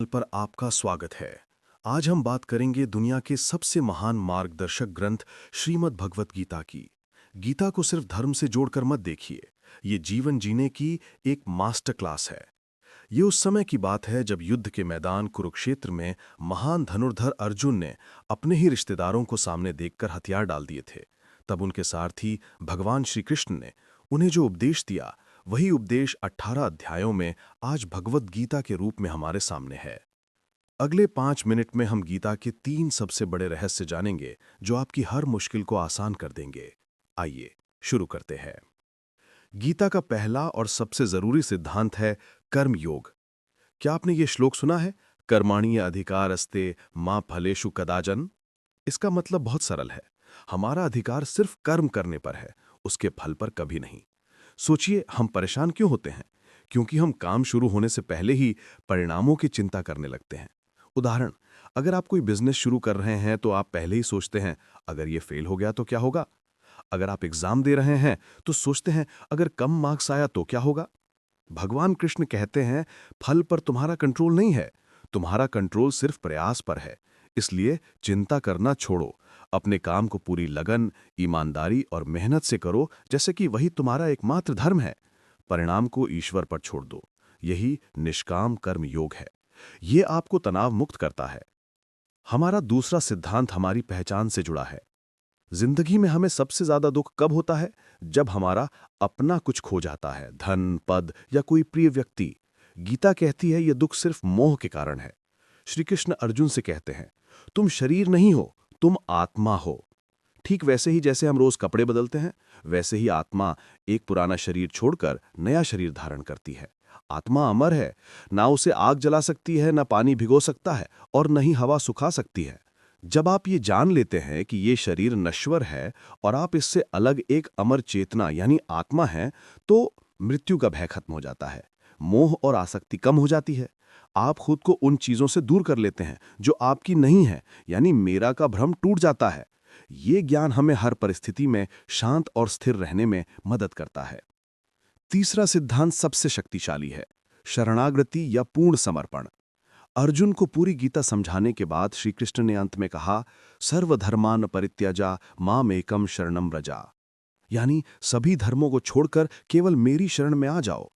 पर आपका स्वागत है। आज हम बात करेंगे दुनिया के सबसे महान मार्गदर्शक ग्रंथ श्रीमद् भगवत गीता की। गीता को सिर्फ धर्म से जोड़कर मत देखिए, ये जीवन जीने की एक मास्टर क्लास है। ये उस समय की बात है जब युद्ध के मैदान कुरुक्षेत्र में महान धनुर्धर अर्जुन ने अपने ही रिश्तेदारों को सामने देखकर हथियार डाल दिए थे। तब उनके सारथी भगवान श्री कृष्ण ने उन्हें जो उपदेश दिया, वही उपदेश 18 अध्यायों में आज भगवत गीता के रूप में हमारे सामने है। अगले 5 मिनट में हम गीता के 3 सबसे बड़े रहस्य जानेंगे जो आपकी हर मुश्किल को आसान कर देंगे। आइए शुरू करते हैं। गीता का पहला और सबसे जरूरी सिद्धांत है कर्म योग। क्या आपने ये श्लोक सुना है? कर्माणि अधिकारस्ते मां फलेषु कदाचन। इसका मतलब बहुत सरल है। हमारा अधिकार सिर्फ कर्म करने पर है, उसके फल पर कभी नहीं। सोचिए, हम परेशान क्यों होते हैं? क्योंकि हम काम शुरू होने से पहले ही परिणामों की चिंता करने लगते हैं। उदाहरण, अगर आप कोई बिजनेस शुरू कर रहे हैं तो आप पहले ही सोचते हैं, अगर ये फेल हो गया तो क्या होगा? अगर आप एग्जाम दे रहे हैं तो सोचते हैं, अगर कम मार्क्स आया तो क्या होगा? भगवान कृष्ण कहते हैं, फल पर तुम्हारा कंट्रोल नहीं है, तुम्हारा कंट्रोल सिर्फ प्रयास पर है। इसलिए चिंता करना छोड़ो, अपने काम को पूरी लगन, ईमानदारी और मेहनत से करो, जैसे कि वही तुम्हारा एकमात्र धर्म है। परिणाम को ईश्वर पर छोड़ दो। यही निष्काम कर्म योग है। ये आपको तनाव मुक्त करता है। हमारा दूसरा सिद्धांत हमारी पहचान से जुड़ा है। जिंदगी में हमें सबसे ज्यादा दुख कब होता है? जब हमारा अपना कुछ खो जाता है, धन, पद या कोई प्रिय व्यक्ति। गीता कहती है यह दुख सिर्फ मोह के कारण है। श्री कृष्ण अर्जुन से कहते हैं, तुम शरीर नहीं हो, तुम आत्मा हो। ठीक वैसे ही जैसे हम रोज कपड़े बदलते हैं, वैसे ही आत्मा एक पुराना शरीर छोड़कर नया शरीर धारण करती है। आत्मा अमर है, ना उसे आग जला सकती है, ना पानी भिगो सकता है और न ही हवा सुखा सकती है। जब आप ये जान लेते हैं कि ये शरीर नश्वर है और आप इससे अलग एक अमर चेतना यानी आत्मा है, तो मृत्यु का भय खत्म हो जाता है। मोह और आसक्ति कम हो जाती है। आप खुद को उन चीजों से दूर कर लेते हैं जो आपकी नहीं है, यानी मेरा का भ्रम टूट जाता है। ये ज्ञान हमें हर परिस्थिति में शांत और स्थिर रहने में मदद करता है। तीसरा सिद्धांत सबसे शक्तिशाली है, शरणागति या पूर्ण समर्पण। अर्जुन को पूरी गीता समझाने के बाद श्री कृष्ण ने अंत में कहा, सर्वधर्मान परित्यजा माम एकम शरणम व्रजा। यानी सभी धर्मों को छोड़कर केवल मेरी शरण में आ जाओ।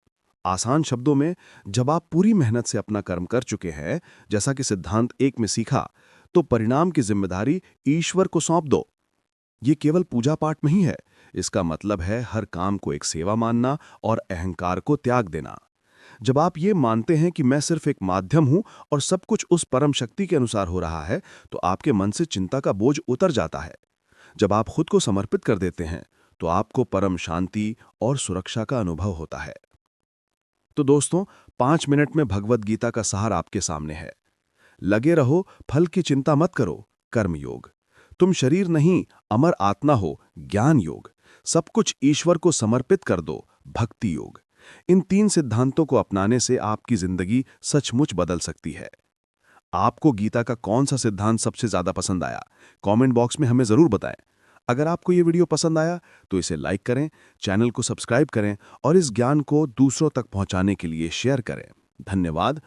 आसान शब्दों में, जब आप पूरी मेहनत से अपना कर्म कर चुके हैं, जैसा कि सिद्धांत 1 में सीखा, तो परिणाम की जिम्मेदारी ईश्वर को सौंप दो। ये केवल पूजा पाठ नहीं है, इसका मतलब है हर काम को एक सेवा मानना और अहंकार को त्याग देना। जब आप ये मानते हैं कि मैं सिर्फ एक माध्यम हूं और सब कुछ उस परम शक्ति के अनुसार हो रहा है, तो आपके मन से चिंता का बोझ उतर जाता है। जब आप खुद को समर्पित कर देते हैं, तो आपको परम शांति और सुरक्षा का अनुभव होता है। तो दोस्तों, 5 मिनट में भगवत गीता का सार आपके सामने है। लगे रहो, फल की चिंता मत करो, कर्म योग। तुम शरीर नहीं, अमर आत्मा हो, ज्ञान योग। सब कुछ ईश्वर को समर्पित कर दो, भक्ति योग। इन 3 सिद्धांतों को अपनाने से आपकी जिंदगी सचमुच बदल सकती है। आपको गीता का कौन सा सिद्धांत सबसे ज्यादा पसंद आया? कमेंट बॉक्स में हमें जरूर बताएं। अगर आपको ये वीडियो पसंद आया तो इसे लाइक करें, चैनल को सब्सक्राइब करें और इस ज्ञान को दूसरों तक पहुंचाने के लिए शेयर करें। धन्यवाद